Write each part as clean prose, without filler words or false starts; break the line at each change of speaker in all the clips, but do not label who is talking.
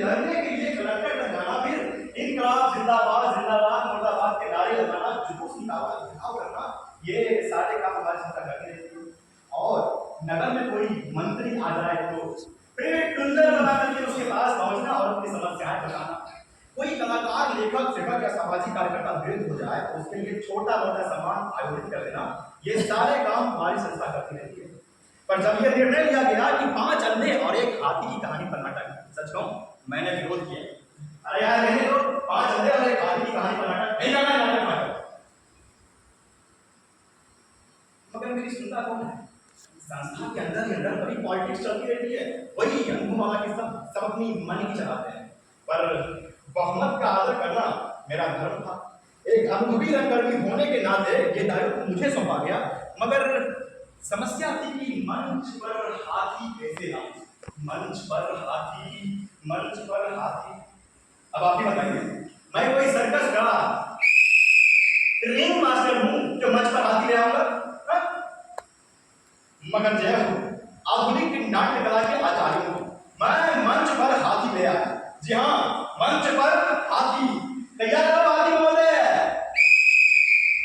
लड़ने के लिए कलंकर लगाना, फिर इनकलाब जिंदाबाद जिंदाबाद मुर्दाबाद के नारे लगाना, जुलूस निकालना, घिराव करना, ये सारे काम हमारी जनता करती रहती है। और नगर में कोई मंत्री आ जाए तो पेट टुल्लर बना करके उसके पास पहुंचना और अपनी समस्याएं बताना। कोई कलाकार, लेखक, शिक्षक या सामाजिक कार्यकर्ता वृद्ध हो जाए तो उसके लिए छोटा मोटा सम्मान आयोजित कर देना, ये सारे काम हमारी संस्था करती रहती है। पर जब यह निर्णय लिया गया कि 5 अंधे और एक हाथी की कहानी पर नाटक, सच कहूं मैंने विरोध किया। अरे यार मैंने तो 5 अंधे और एक हाथी की कहानी पर नाटक नहीं करना, नाटक मगर मेरी सुनता कौन है? संस्था के अंदर ही अंदर बड़ी पॉलिटिक्स चलती रहती है, वही अनुभव की सब अपनी मन की चलाते हैं। पर बहुमत का आदर करना मेरा धर्म था। एक अनुभवी रंगकर्मी होने के नाते ये दायित्व मुझे सौंपा गया, मगर समस्या थी कि मंच पर हाथी कैसे लाऊं? मंच पर हाथी। अब आप ही बताइए, मैं कोई सर्कस का रिंग मास्टर हूं जो मंच पर हाथी ले आऊंगा? मगर जय हो आधुनिक नाट्य कला के आचार्य हूं, मैं मंच पर हाथी ले आया। जी हाँ, मंच पर हाथी। तैयार करो हाथी महोदय,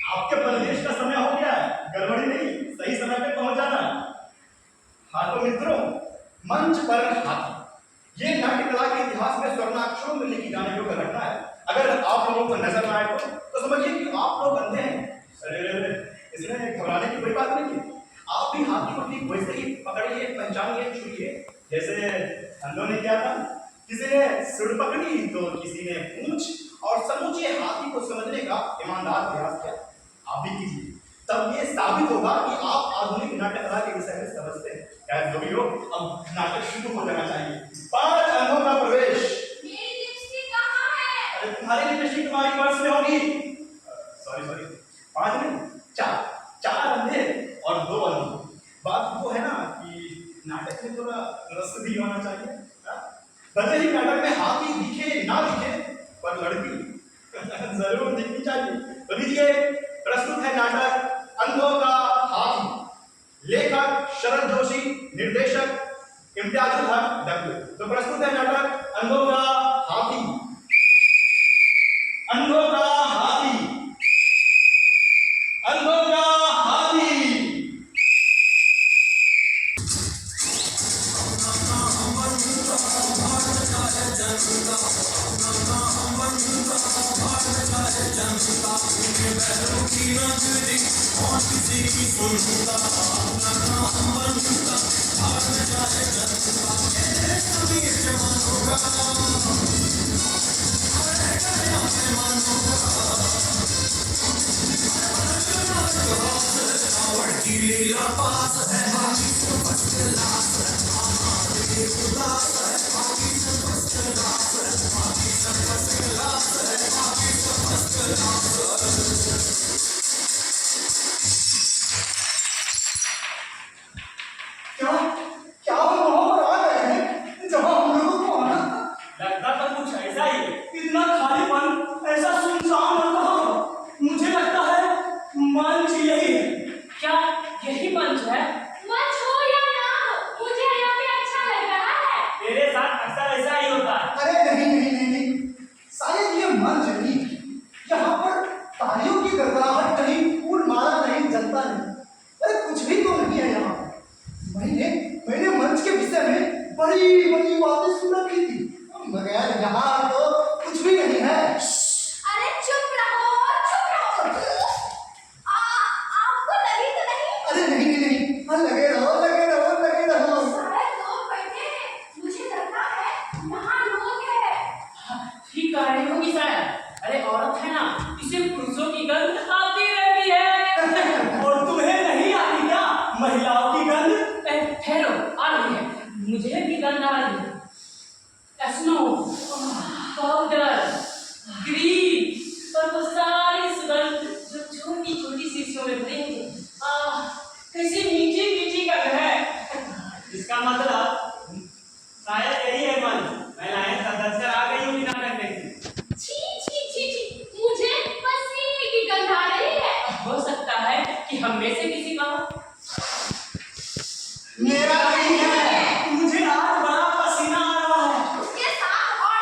आपके प्रवेश का समय हो गया है, गड़बड़ी नहीं, सही समय पे पहुंच जाना। हाँ तो मित्रों, मंच पर हाथी, ये नाट्य कला के इतिहास में स्वर्णाक्षरों में लिखी जाने योग्य घटना है। अगर आप लोगों को नजर ना आए तो समझिए कि आप लोग अंधे हैं। अरे इसमें घबराने की कोई बात नहीं है। आप भी हाथी को ठीक वैसे ही पकड़िए, पहचानिए, छुइए जैसे अंधों ने किया था। किसी ने सिर पकड़ी तो किसी ने पूंछ, और समूचे हाथी को समझने का ईमानदार प्रयास किया। आप भी कीजिए, तब ये साबित होगा कि आप आधुनिक नाट्य कला के विषय में समझते हैं। क्या जो भी हो, अब नाटक शुरू हो जाना चाहिए। 5 अंधों का प्रवेश।
मेरी लिपस्टिक कहाँ है?
अरे तुम्हारी लिपस्टिक तुम्हारी पर्स में होगी। सॉरी 5 नहीं, 4 अंधे और 2 अंधे। बात वो है ना कि नाटक में थोड़ा रस भी होना चाहिए। भले ही नाटक में हाथी दिखे ना दिखे, पर लड़की जरूर दिखनी चाहिए। तो लीजिए, प्रस्तुत है नाटक अंधों का हाथी। लेखक शरद जोशी, निर्देशक इम्तियाजुल हक डब्ल्यू। तो प्रस्तुत है नाटक अंधों का हाथी। अंधों का हाथी, अंधों का हाथी।
मेरा नहीं है, मुझे आज बड़ा पसीना आ रहा है। उसके साथ और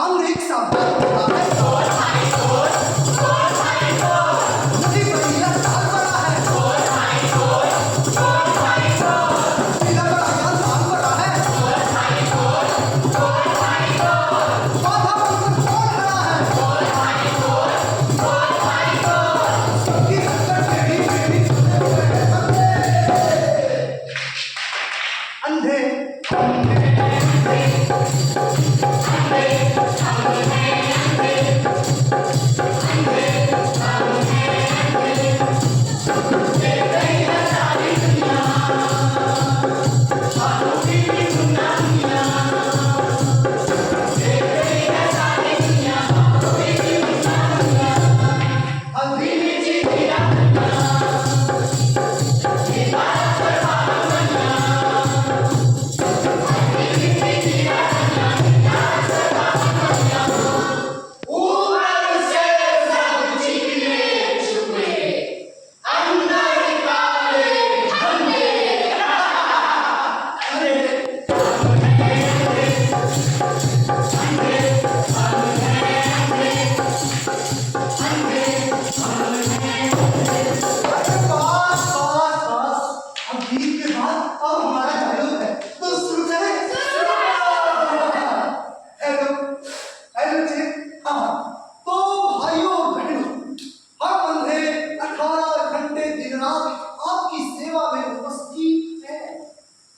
सामने एक सावधान होता है नदी पर नीला चाल पड़ा है नीला पर आया चाल पड़ा है बाधा बनकर कौन खड़ा है सबकी हरकत टेढ़ी मेढ़ी अंधे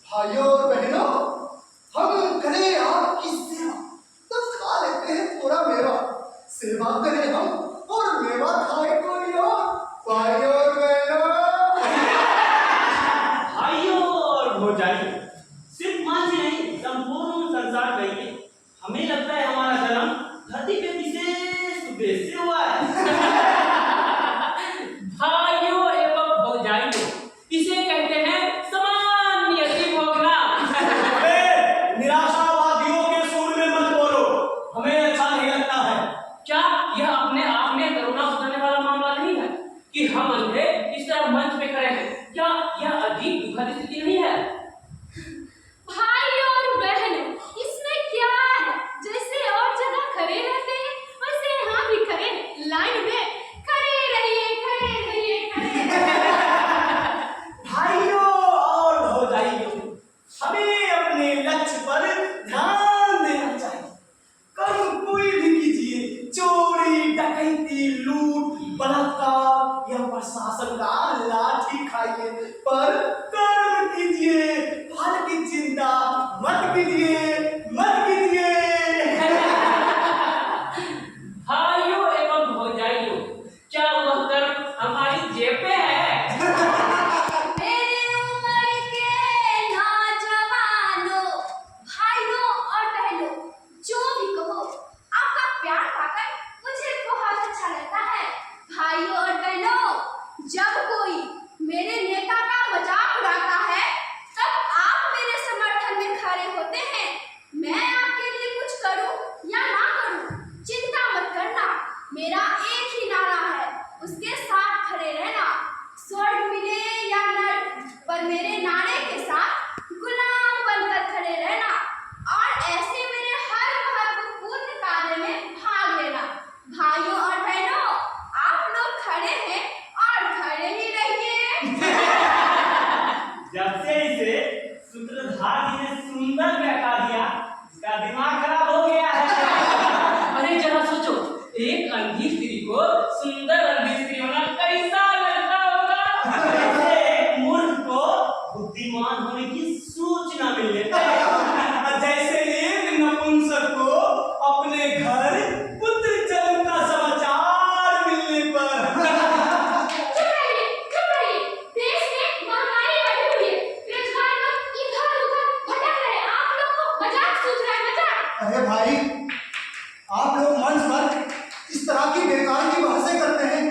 भाइयों और बहनों हम करें आपकी सेवा तो खा लेते हैं पूरा मेवा सेवा करें हम और मेवा खाए कोई और भाइयों और बहनों
भाइयों और भौजाइयों सिर्फ मां से नहीं संपूर्ण संसार कहिए हमें लगता है हमारा जन्म धरती पे विशेष उद्देश्य से हुआ है
भाइयों एवं भौजाइयों इसे कहते हैं समान नियति भोगना।
निराशावादियों के सुर में मत बोलो हमें अच्छा नहीं लगता है।
क्या यह अपने आप में करुणा उठाने वाला मामला नहीं है कि हम अंधे इस तरह मंच पे खड़े हैं? क्या यह अजीब दुखद स्थिति नहीं है?
भाई और बहन इसमें क्या है जैसे और जगह खड़े रहते हैं वैसे यहाँ भी खड़े हैं लाइन में खड़े रहिए
भाइयों और भौजाइयों हमें अपने लक्ष्य पर ध्यान देना चाहिए। कर्म कोई भी कीजिए चोरी डकैती लूट बलात्कार या प्रशासन का लाठी खाइए पर कर्म कीजिए फल की चिंता मत कीजिए मत कीजिए।
भाइयों एवं भौजाइयों क्या वह कर्म हमारी जेब पे है?
मेरे उम्र के नौजवानों भाइयों और बहनों जो भी कहो आपका प्यार पाकर मुझे बहुत अच्छा लगता है। भाइयों और बहनों जब कोई मेरे नेता का मजाक उड़ाता है तब आप मेरे समर्थन में खड़े होते हैं। मैं आपके लिए कुछ करूं या ना करूं चिंता मत करना मेरा एक ही नारा है उसके साथ खड़े रहना। स्वर्ग मिले या नर्क पर मेरे नारे के साथ गुलाम बनकर खड़े रहना और ऐसे मेरे हर महत्वपूर्ण कार्य में भाग लेना। भाइयों और बहनों आप लोग खड़े हैं और खड़े ही रहिए।
जब से इसे सूत्रधार जी ने सुंदर बहका दिया इसका दिमाग खराब हो गया है।
अरे जरा सोचो एक अंधी स्त्री को सुंदर अंधी स्त्री होना कैसा लगता होगा?
जैसे मूर्ख को बुद्धिमान होने की सूचना मिलने पर जैसे एक नपुंसक को अपने घर पुत्र जन्म का समाचार मिलने पर।
चुप रहिए देश में महंगाई बढ़ी हुई है बेरोजगार लोग इधर उधर भटक रहे हैं आप लोग को मजाक सूझ रहा है मजाक।
अरे भाई आप लोग मंच पर इस तरह की बेकार की बहसें करते हैं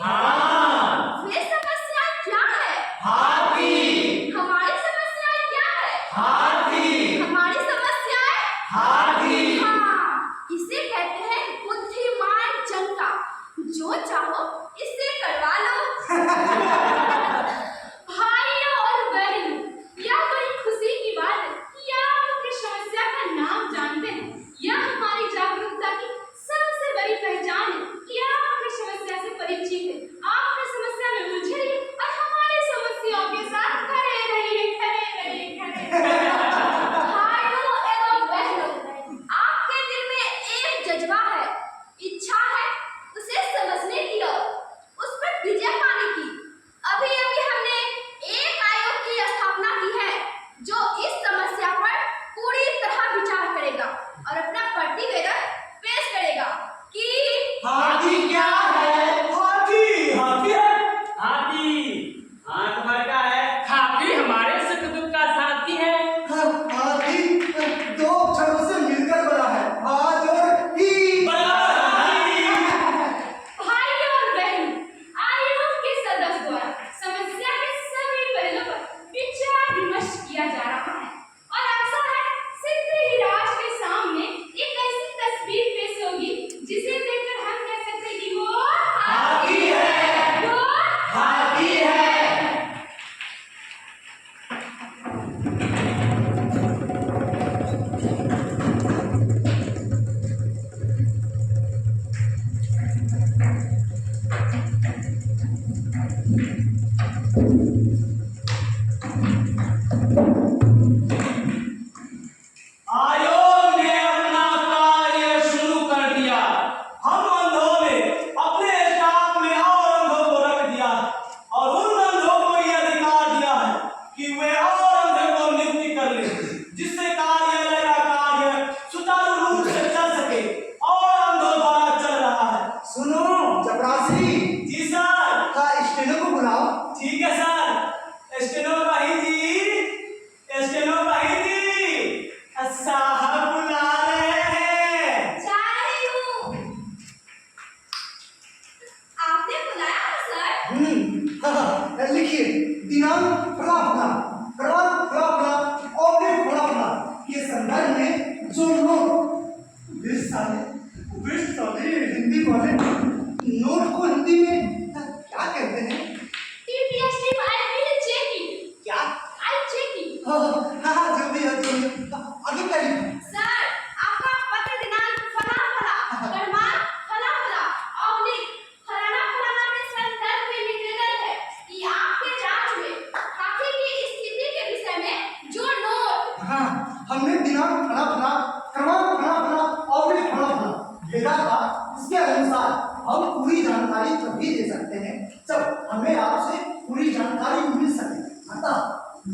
हाँ।
वे समस्या क्या है?
हाथी।
हमारी समस्या क्या है?
हाथी।
हमारी समस्याएं?
हाथी।
हाँ, इसे कहते हैं बुद्धिमान जनता। जो चाहो इससे करवा लो। भाइयों और बहनों, यह बड़ी खुशी की बात है कि आप अपनी समस्या का नाम जानते हैं। यह हमारी जागरूकता की सबसे बड़ी पहचान है कि आप अपनी समस्या से परिचित हैं। आप अपनी समस्या में उलझे रहिए और हमारी समस्याओं के साथ खड़े रहिए, खड़े रहिए, खड़े रहिए। भाइयों एवं बहनों, आपके दिल में एक जज्बा है, इच्छा है उसे समझने की और उस पर विजय पाने की। अभी अभी हमने एक आयोग की स्थापना की है जो इस समस्या पर पूरी तरह विचार करेगा और अपना प्रतिवेदन पेश करेगा कि
हाथी क्या है? हाथी। हाथी है। हाथी आंख भर का है।
हाथी हमारे सुख दुख का साथी है।
हाथी दो अक्षरों से मिलकर बना है, आज और ही।
भाइयों और बहनों, आयोग के सदस्य द्वारा समस्या के सभी पहलुओं पर विचार विमर्श किया जा रहा है और आशा है शीघ्र ही राज के सामने एक ऐसी तस्वीर पेश होगी जिसे देखकर हम कह सकते हैं कि वो
हाथी है।
वो
हाथी है। आयोग ने अपना कार्य शुरू कर दिया। हम अंधों ने अपने स्टाफ में और अंधों को रख दिया और उन अंधों को यह अधिकार दिया है कि वे और अंधे को नियुक्ति कर ले, जिससे कार्यालय का कार्य सुचारू रूप से चल सके और अंधों द्वारा चल रहा है।
सुनो चपरासी,
जी सर।
स्टेनो को बुलाओ।
ठीक है सर। स्टेनो भाई जी, स्टेनो भाई जी, साहब बुला रहे हैं।
जा रही हूँ। आपने बुलाया है सर?
हाँ, लिखिए दिनांक फला फला, क्रमांक फला फला और भी फला फला के संदर्भ में जो लोग विश साले हिंदी वाले नोट को हिंदी में क्या कहते हैं?
TPST I will check it.
क्या?
I check it.
हाँ जो भी है जो भी है। आगे करिए।
सर, आपका पत्र दिनांक फला फला, क्रमांक फला फला, ऑब्लिक फलाना फलाना के संदर्भ में निवेदन है कि आपके जांच में हाथी की स्थिति के विषय में जो नोट
हाँ, हमने दिनांक फला फला, क्रमांक फला फला और भी फला फला भेजा था, इसके अनुसार हम पूरी जानकारी तभी दे सकते हैं जब हमें आपसे पूरी जानकारी मिल सके। अतः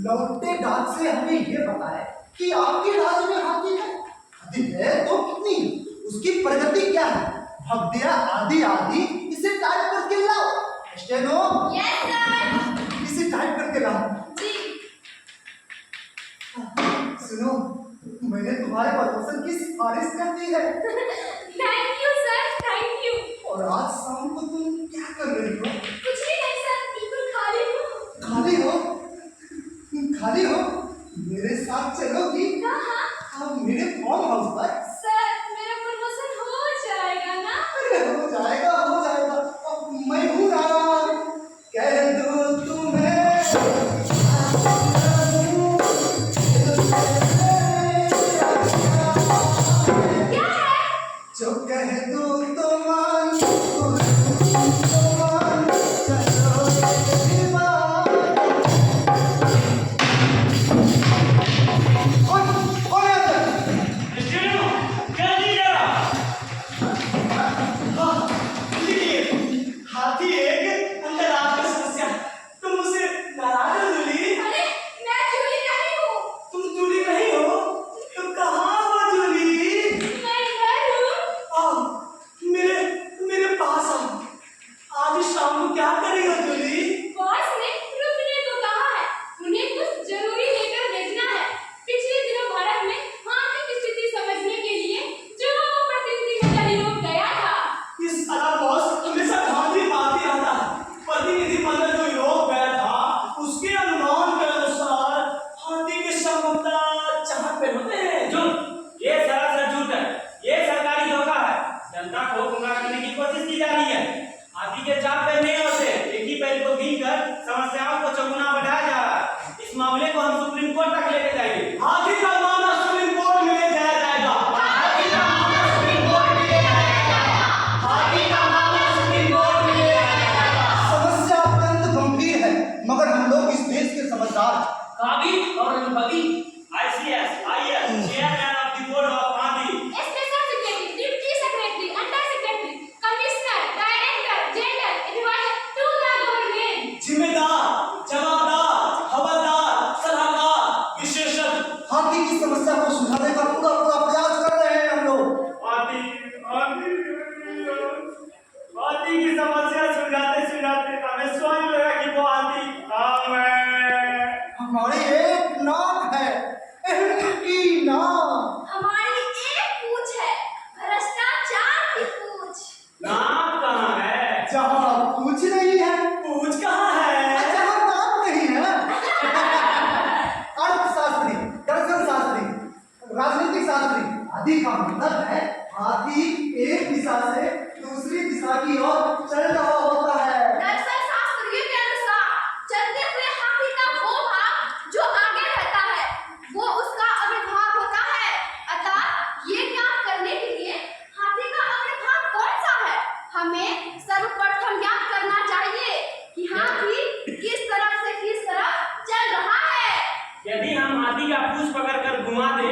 लौटे डाक से हमें ये पता है कि आपके राज्य में हाथी है। हाथी है तो कितनी, उसकी प्रगति क्या है, भव्य आदि आदि, इसे टाइप करके लाओ। Steno,
yes sir.
इसे टाइप करके लाओ।
जी।
सुनो, मैंने तुम्हारे प्रदर्शन की सिफारिश कर दी है
thank you sir, thank you.
और आज शाम को तुम क्या कर रही हो?
कुछ भी नहीं सर, बिल्कुल खाली हूँ।
खाली हो? खाली हो? मेरे साथ चलोगी?
कहाँ?
हाँ, मेरे फार्म हाउस पर।
सर, मेरा प्रमोशन हो जाएगा ना?
अरे हो जाएगा, हो जाएगा। अब मैं हूँ ना, कह दो तुम्हें
क्या है?
जो कह दो तो मान, तो मान, चलो दीवार। कौन है अंदर?
स्टेनो, जल्दी जरा। जा रही है। हाथी के 4 पैर नहीं होते, एक ही पैर को गिनकर समस्याओं को चौगुना बढ़ाया जा रहा है। इस मामले को हम सुप्रीम कोर्ट तक लेके जाएंगे। हाथी का मामला सुप्रीम कोर्ट में ले जाया जाएगा। हाथी का मामला सुप्रीम कोर्ट में ले जाया जाएगा। हाथी का मामला सुप्रीम कोर्ट में ले जाया जाएगा।
समस्या अत्यंत गंभीर है, मगर हम लोग इस देश के समझदार
काबिल और अनुभवी
ICS, IS, chairman of the board of हाथी,
special secretary, deputy secretary, under secretary, commissioner, director, general, adviser to the government.
जिम्मेदार, जवाबदार, हवलदार, सलाहकार, विशेषज्ञ
हाथी की समस्या को सुलझाने का पूरा पूरा प्रयास कर रहे हैं हम लोग।
हाथी की समस्या सुलझाते सुलझाते हमें स्वयं लगा कि वो हाथी हम हैं।
हमारी एक नाक है, इनकी नाक।
हमारी एक पूछ है, भ्रष्टाचार की पूछ।
नाक कहाँ है?
जहाँ पूछ नहीं है,
पूछ कहाँ है?
जहाँ नाक नहीं है। अर्थशास्त्री, दर्शन शास्त्री, राजनीतिक शास्त्री आदि का मतलब है हाथी एक दिशा से दूसरी दिशा की ओर चल रहा होता है।
दरअसल शास्त्रीय के अनुसार चलते हुए हाथी का वो भाग जो आगे रहता है, वो उसका अग्रभाग होता है। अतः ये ज्ञात करने के लिए हाथी का अग्रभाग कौन सा है, हमें सर्वप्रथम ज्ञात करना चाहिए कि हाथी किस तरफ से किस तरफ चल रहा है।
यदि हम हाथी का पूंछ पकड़कर घुमा दे,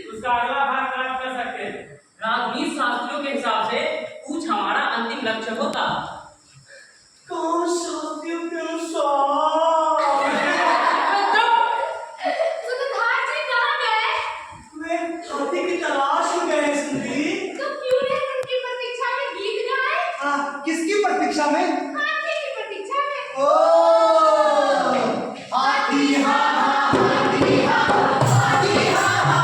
उसका अगला भाग प्राप्त कर सकते हैं।
राजनीति शास्त्रियों के हिसाब से पूछ हमारा अंतिम लक्ष्य होता।
कौन शास्त्रियों के अनुसार?
सुधार जी कहाँ गए?
वे हाथी की तलाश में गए हैं सुंदरी।
तो क्यों नहीं उनकी प्रतीक्षा में गीत गाए?
किसकी प्रतीक्षा में?
हाथी की प्रतीक्षा में।
ओ हाथी हा हा हाथी हा हाथी हा हा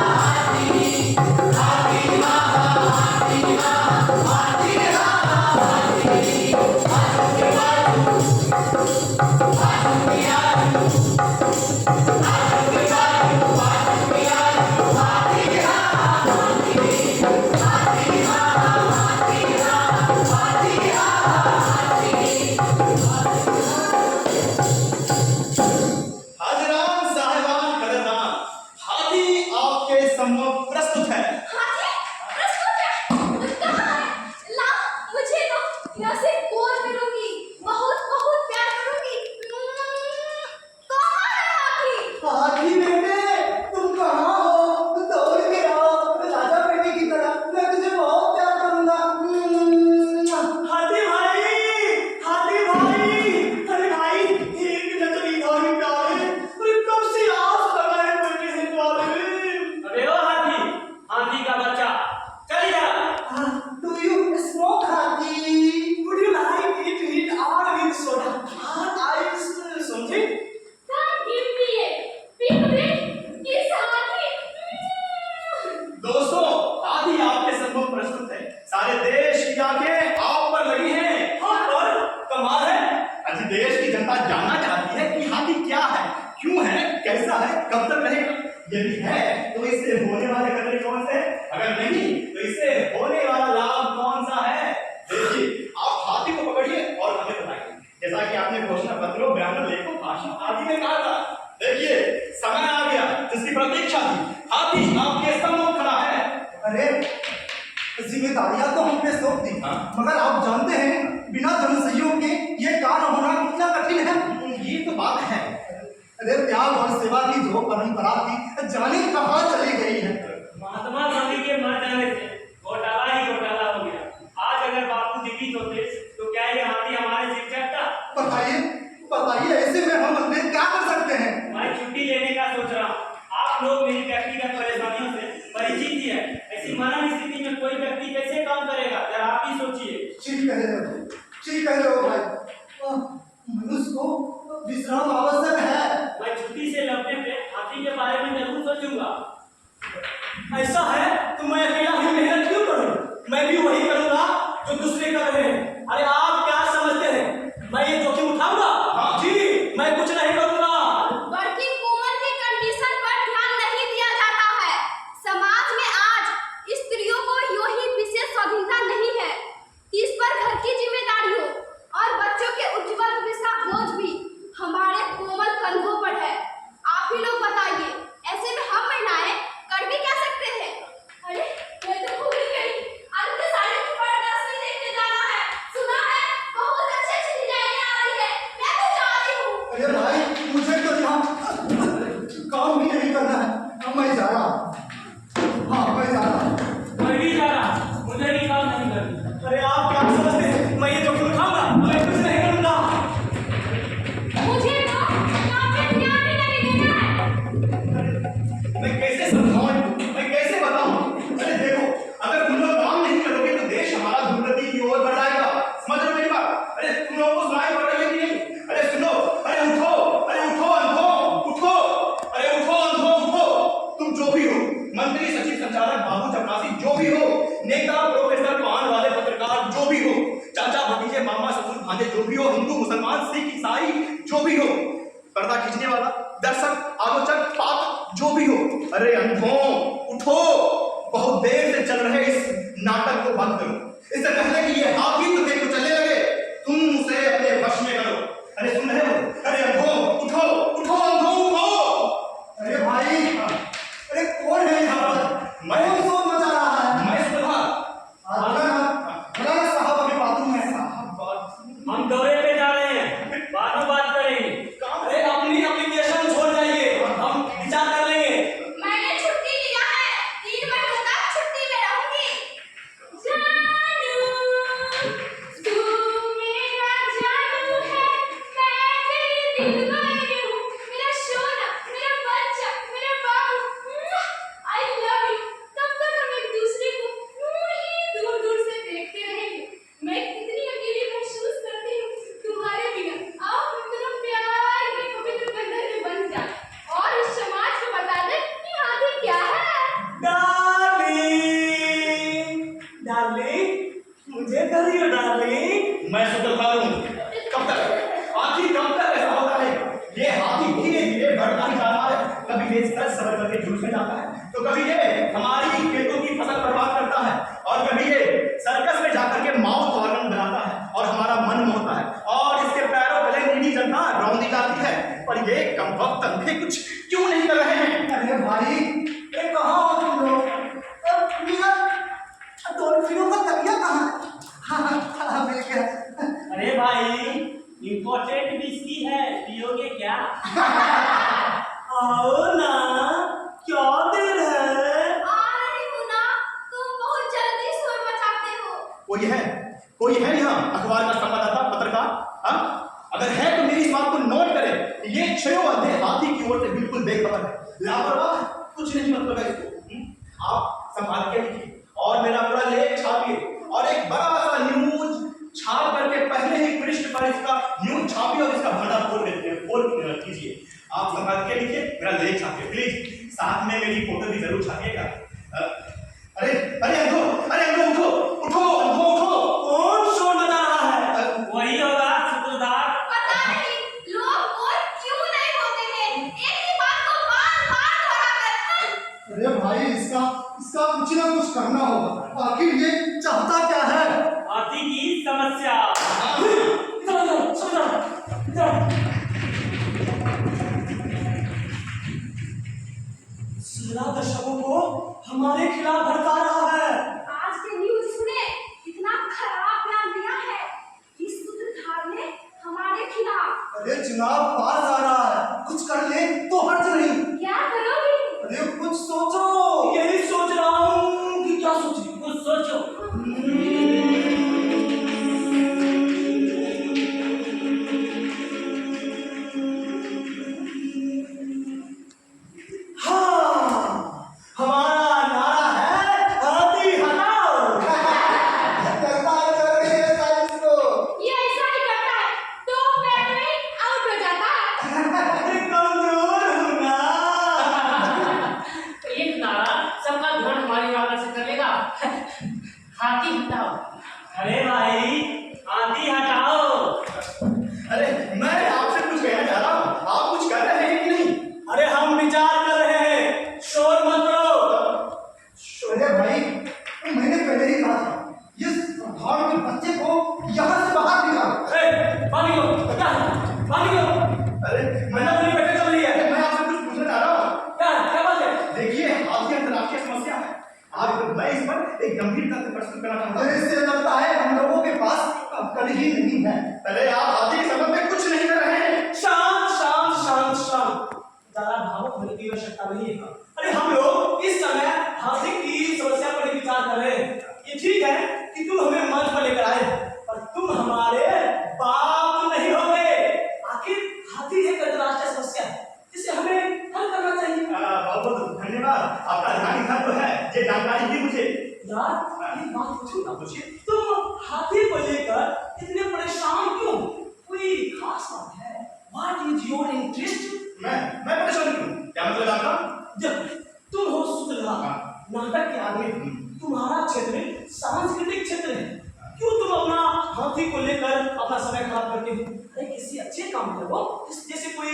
हाथी हाथी हा हा हाथी हा हाथी हा हाथी हाजरान साहिबान कदरदान, हाथी आपके सम्मुख प्रस्तुत है।
हाथी प्रस्तुत है, कहाँ है? ला मुझे दो, ऐसे गोद में लूंगी, बहुत बहुत प्यार करूंगी। कहाँ है हाथी?
हाथी बेटे तुम कहाँ हो? दौड़ के आओ, राजा बेटे की तरह मैं तुझे बहुत प्यार करूंगा।
हाथी भाई, अरे भाई एक नजर इधर ही प्यार है। अरे कब से आस लगाए बैठे हैं द्वारे। अबे ओ हाथी का बच्चा, चल जा।
Do you smoke हाथी?
Would you like it with or with soda? Ice something?
Come give me a big kiss हाथी।
दोस्तों हाथी आपके सम्मुख प्रस्तुत है। सारे देश की आंखें आप पर लगी हैं।
हाँ पर कमाल है।
आज देश की जनता जानना चाहती है कि हाथी क्या है, क्यों है, कैसा है, कब तक रहेगा। यदि है तो इससे होने वाले खतरे कौन से हैं? अगर नहीं तो इससे होने वाला लाभ कौन सा है? देखिए आप हाथी को पकड़िए और हमें बताइए, जैसा कि आपने घोषणा पत्रों, बयानों, लेखों, भाषण आदि में कहा था। देखिए समय आ गया जिसकी प्रतीक्षा थी, हाथी आपके सम्मुख खड़ा है। अरे जिम्मेदारियां तो हम पे सौंप दी, मगर आप जानते हैं बिना जन सहयोग के ये कार्य होना कितना कठिन है। ये तो बात है। अरे त्याग और सेवा की जो परंपरा थी जाने कहाँ चली गई है।
महात्मा गांधी के मर जाने से घोटाला ही घोटाला हो गया। आज अगर बापू जीवित होते तो क्या ये हाथी हमारे सिर चढ़ता?
बताइए ऐसे में हम अपने क्या कर सकते हैं?
मैं छुट्टी लेने का सोच रहा हूँ। आप लोग मेरी व्यक्तिगत परेशानियों से परिचित ही है। ऐसी मरण स्थिति में कोई व्यक्ति कैसे काम करेगा, जरा आप ही सोचिए।
ठीक कह रहे हो भाई। मनुष्य को विश्राम आवश्यक है।
मैं छुट्टी से लौटने पे हाथी के बारे में जरूर सोचूंगा। ऐसा है तो मैं अकेला ही मेहनत क्यों करूं? मैं भी वही करूंगा जो दूसरे कर रहे हैं। अरे आप क्या समझते हैं मैं ये जोखिम उठाऊंगा? जी मैं कुछ नहीं करूंगा।
वर्किंग वुमन की कंडीशन पर ध्यान नहीं दिया जाता है। समाज में आज स्त्रियों को यूं ही विशेष स्वाधीनता नहीं है कि इस पर घर की
माने जो भी हो, हिंदू मुसलमान सिख ईसाई जो भी हो, पर्दा खींचने वाला, दर्शक, आलोचक, पात्र जो भी हो, अरे अंधों उठो, बहुत देर से चल रहे इस नाटक को बंद करो। इससे पहले कि ये हाथी तुम्हें को चलने लगे, तुम उसे अपने वश में करो। अरे सुन रहे हो? अरे अंधों उठो, उठो अंधों उठो।
अरे भाई, अरे कौन है यहाँ पर?
मैं
कौन शोर मचा रहा है?
मैं सुधा
मौलाना साहब अभी बाथरूम में हैं।
हम दौरे पे जा रहे हैं, बाद में बात करेंगे।
अरे अपनी एप्लीकेशन छोड़ जाइए, हम विचार कर लेंगे।
मैंने छुट्टी लिया है, 3 महीनों तक छुट्टी में रहूंगी। जानू, तू मेरा जानू है, मैं तेरी दिलवानी हूँ, मेरा सोना, मेरा बच्चा, मेरा बाबू, I love you। तब तक हम एक दूसरे को दूर दूर से देखते रहेंगे। मैं कितनी अकेली महसूस करती हूँ तुम्हारे बिना। आओ हम दोनों प्यार के पवित्र बंधन में बंध जाएं और इस समाज को बता दें कि हाथी क्या है।
डार्लिंग, डार्लिंग, मुझे करिए डार्लिंग।
मैं सूत्रधार हूँ। कब तक हाथी, कब तक ऐसा होता है? ये हाथी धीरे धीरे बढ़ता ही जा रहा है। कभी ये सर सबर करके झुलस में जाता है, तो कभी ये हमारी खेतों की फसल बर्बाद करता है, और कभी ये सर्कस में जाकर के माउथ ऑर्गन बनाता है और हमारा मन मोहता है, और इसके पैरों गले नीली जनता रौंदी जाती है। पर ये कम वक्त अंधे कुछ क्यों नहीं कर रहे हैं?
अरे भाई, ये कहाँ हो तुम लोग? डॉल्फिनों का तबिया कहाँ है? हाँ, मिल गया।
अरे भाई, इम्पोर्टेंट विस्की है, पियोगे क्या?
आओ ना, क्या देर है?
आ रही हूँ ना, तुम बहुत जल्दी शोर मचाते हो।
कोई है यहाँ अखबार का संवाददाता, पत्रकार? हाँ, अगर है तो मेरी इस बात को नोट करें। ये छयो अंधे हाथी की ओर से बिल्कुल बेखबर है, लापरवाह, कुछ नहीं मतलब है इसको। आप संभाल के लिखिए और मेरा पूरा लेख छापिए, और एक बड़ा सा न्यूज छाप करके पहले ही पृष्ठ पर इसका न्यूज छापिए और इसका भंडार खोल कीजिए। आप संभाल के लिखिए, मेरा लेख छापिए प्लीज। साथ में मेरी फोटो भी जरूर छापिएगा। अरे अरे अंधो, अरे अंधो उठो, उठो अंधो उठो।
कौन शोर मचा रहा है?
वही होगा सूत्रधार।
पता नहीं लोग और क्यों नहीं होते हैं, एक ही बात को बार-बार दोहराकर।
अरे भाई, इसका कुछ ना कुछ करना होगा। आखिर ये चाहता क्या है?
हाथी की समस्या।
दर्शकों को हमारे खिलाफ भड़का रहा है।
आज के न्यूज़ में इतना खराब बयान दिया है, इस सूत्रधार ने हमारे खिलाफ।
अरे चुनाव पास आ रहा है, कुछ कर ले तो हर्ज नहीं।
क्या करोगे?
अरे कुछ सोचो। यही सोच रहा हूँ कि क्या सोचें।
कुछ सोचो।
हमारा नारा है, हाथी हटाओ।
ये ऐसा ही करता है, 2 पैर में आउट हो जाता है।
कमजोर हूँ ना।
एक नारा सबका ध्यान हमारी नारा से करेगा। हाथी हटाओ।
अरे भाई, हाथी हटाओ।
अरे मैं आपसे कुछ कहना चाह रहा हूँ, आप कुछ कर रहे हैं कि नहीं?
अरे हम विचार कर रहे हैं, शोर मत करो। अरे भाई, मैंने पहले ही कहा था, इस भाड़ के बच्चे को यहाँ से बाहर निकालो। पानी लो, पानी लो।
अरे
मैंने अपनी बैठक चल रही है।
मैं आपसे कुछ पूछना चाह रहा हूँ।
क्या बात है?
देखिए, हाथी अंतर्राष्ट्रीय समस्या है। मैं इस पर एक गंभीरता से प्रश्न करना चाहता हूँ।
इससे लगता है हम लोगों के पास अक्ल ही नहीं है।
पहले आप हाथी के संबंध में कुछ नहीं कर रहे हैं।
शांत शांत शांत शांत, ज्यादा भावुक होने की आवश्यकता नहीं है। अरे हम लोग इस समय हाथी की समस्या पर विचार कर रहे हैं। ये ठीक है कि तुम हमें मंच पर लेकर आए, पर तुम हमारे बाप नहीं होगे। आखिर हाथी एक अंतर्राष्ट्रीय समस्या है जिसे हमें हल करना चाहिए।
बहुत बहुत धन्यवाद, आपका ध्यान इधर तो है, ये जानकारी दी मुझे।
यार, एक बात पूछूं ना?
पूछिए।
तुम हाथी को लेकर इतने परेशान क्यों? लेकर अपना समय खराब करते हो? अरे किसी अच्छे काम करो, जैसे कोई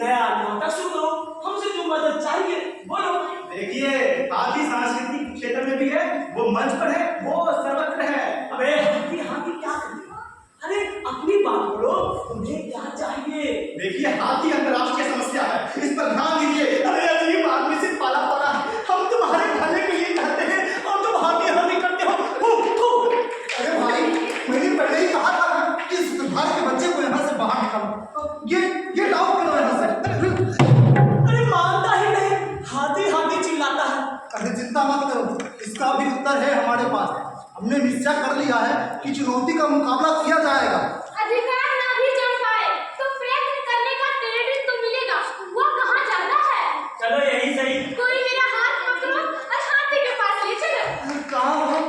नया नाटक शुरू करो, हमसे जो मदद चाहिए बोलो।
देखिए, हाथी सांस्कृतिक क्षेत्र में भी है, वो मंच पर है, वो सर्वत्र है।
अबे हाथी हाथी क्या करेगा? अरे अपनी बात बोलो, तुम्हें क्या चाहिए?
देखिए, हाथी अंतर्राष्ट्रीय समस्या है, इस पर ध्यान दीजिए। अरे अजीब आदमी से पाला पड़ा है, हम तुम्हारे भले के लिए कहते हैं और तुम हाथी हाथी करते हो। अरे भाई, मैंने पहले ही कहा था कि इस दुर्भाग्य के बच्चे को यहाँ से बाहर निकालो। ये लाओ करो यहाँ से।
अरे मानता ही नहीं, हाथी हाथी चिल्लाता है।
अरे चिंता मत करो, इसका भी उत्तर है हमारे पास। हमने निश्चय कर लिया है कि चुनौती का मुकाबला किया जाएगा।
अधिकार ना भी जम पाए तो प्रयत्न करने का क्रेडिट तो मिलेगा। वो कहाँ जाता है?
चलो यही सही।
कोई मेरा हाथ पकड़ो और हाथी के पास ले चलो।
कहाँ हो?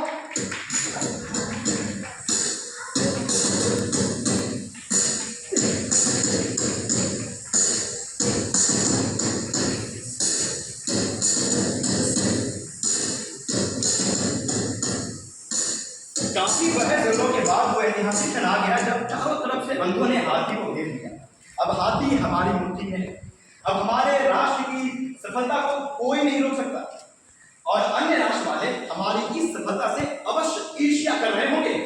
काफी बहस के बाद वो ऐतिहासिक क्षण आ गया जब चारों तरफ से अंधों ने हाथी को घेर लिया। अब हाथी हमारी मुट्ठी में है। अब हमारे राष्ट्र की सफलता को कोई नहीं रोक सकता और अन्य राष्ट्र वाले हमारी इस सफलता से अवश्य ईर्ष्या कर रहे होंगे।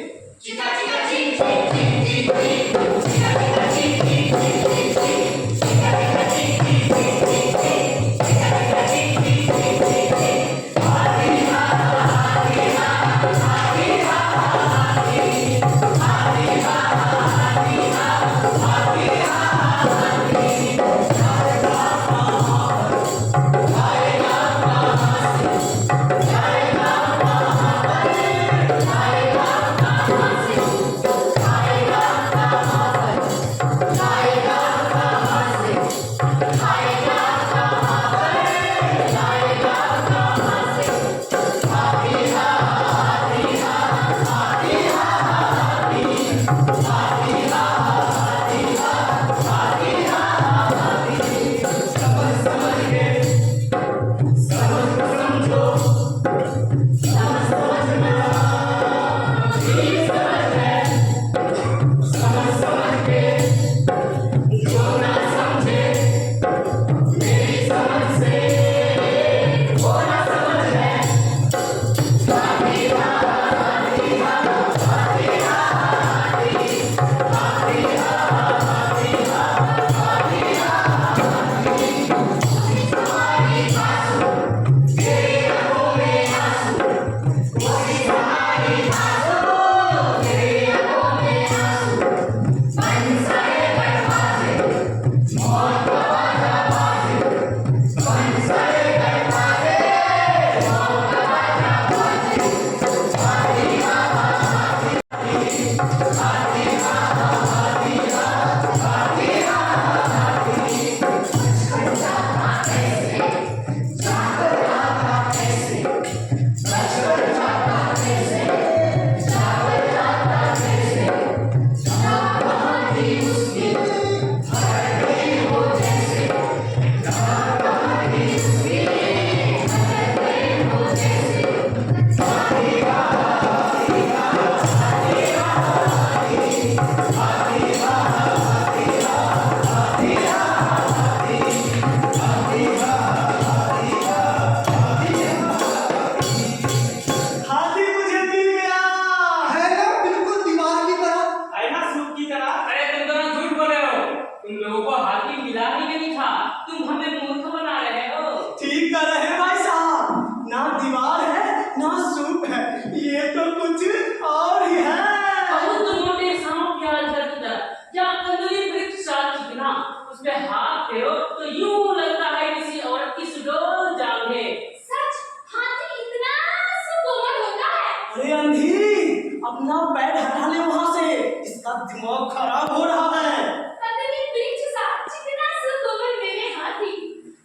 अपना पैर हटा ले वहां से, इसका दिमाग खराब हो रहा है।
कदली वृक्ष सा चिकना सुकोमल मेरे हाथी।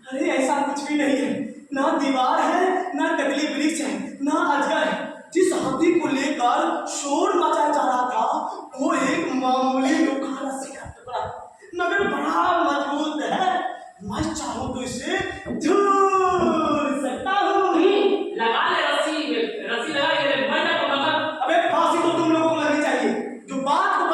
अरे ऐसा कुछ भी नहीं है, ना दीवार है ना कदली वृक्ष है ना अजगर है। जिस हाथी को लेकर शोर मचा जा रहा था वो एक मामूली लोखंड का टुकड़ा मगर बड़ा मजबूत है। मैं चाहूं तो इसे झूल सकता हूँ।
लगा ले रस्सी लगा ले, मैं क्या कहूँगा?
अबे फांसी तो तुम लोगों को लगनी चाहिए। जो बात को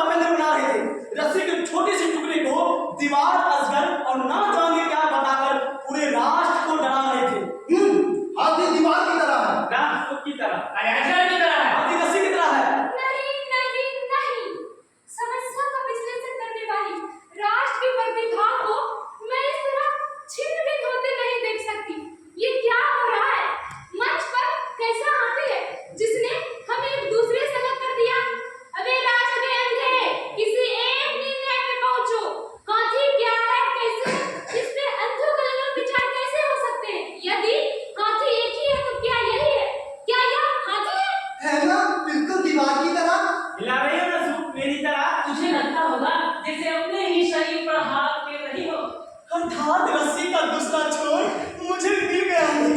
हाथ रस्सी का दूसरा छोर मुझे मिल गया है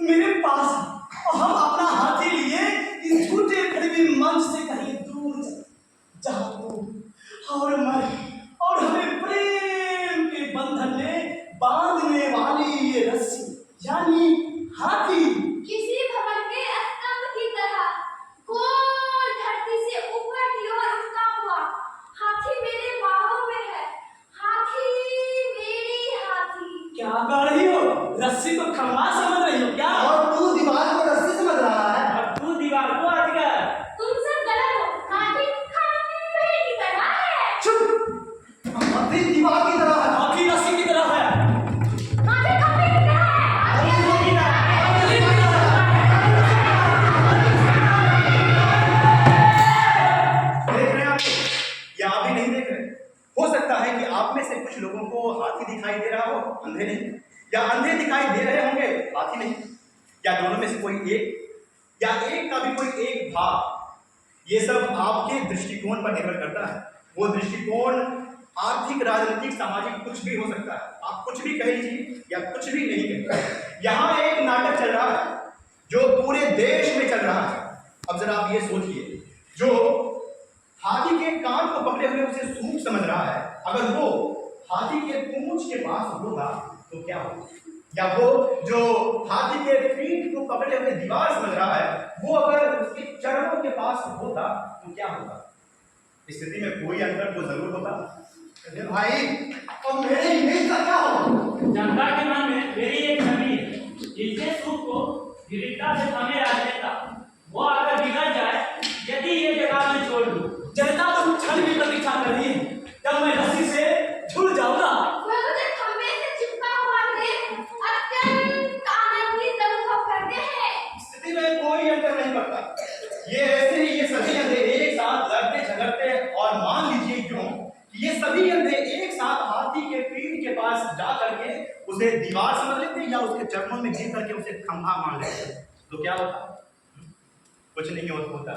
मेरे पास, और हम अपना हाथी लिए इस झूठे करीबी मंच से कहीं दूर चले, जहां तू और मैं और हमें प्रेम के बंधन में बांधने वाली ये रस्सी यानी हाथी
किसी भवन के स्तंभ की तरह गोल धरती से ऊपर की ओर उठता हुआ हाथी मेरे बाहों में है। हाथी मेरी हाथी।
क्या कर रही हो? रस्सी को खंभा समझ रही हो क्या?
और तू दीवार को रस्सी समझ रहा है।
और तू दीवार को अजगर।
तुम सब गलत हो। हाथी खंभे की तरह है।
चुप। हाथी दीवार की तरह है।
हाथी रस्सी की तरह है।
हाथी खंभे की तरह है।
देख रहे हैं आप या अभी नहीं देख रहे? हो सकता है कि आप में से कुछ लोगों को हाथी दिखाई दे रहा हो, अंधे नहीं, या अंधे दिखाई दे रहे होंगे, हाथी नहीं, या दोनों में से कोई एक, या एक का भी कोई एक भाग। ये सब आपके दृष्टिकोण पर निर्भर करता है। वो दृष्टिकोण आर्थिक, राजनीतिक, सामाजिक कुछ भी हो सकता है। आप कुछ भी कह लीजिए या कुछ भी नहीं कह। यहाँ एक नाटक चल रहा है जो पूरे देश में चल रहा है। अब जरा आप ये सोचिए, जो हाथी के कान को पकड़े हुए उसे सूप समझ रहा है, अगर वो हाथी के पूंछ के पास होगा तो क्या होगा? या वो जो हाथी के पीठ को पकड़े हुए दीवार समझ रहा है, वो अगर उसके चरणों के पास होता तो क्या होगा? इस स्थिति में कोई अंतर तो जरूर होता। अरे भाई, और मेरे इमेज का क्या होगा?
जनता के मन में मेरी एक छवि है, जिससे सुख को दृढ़ता से थामे राजनेता वो अगर बिगड़ जाए, यदि ये जगह मैं छोड़ दूं,
जनता तो क्षण की प्रतीक्षा कर रही है जब मैं रस्सी से झूल जाऊंगा।
वह मुझे खंभे से चिपका हुआ देख अत्यंत आनंदित अनुभव करते हैं।
स्थिति में कोई अंतर नहीं पड़ता। ये ऐसे ही ये सभी अंधे एक साथ लड़ते झगड़ते, और मान लीजिए क्यों कि ये सभी अंधे एक साथ हाथी के पीठ के पास जा करके उसे दीवार समझ लेते या उसके चरणों में गिर करके उसे खंभा मान लेते, तो क्या होता? कुछ नहीं होता।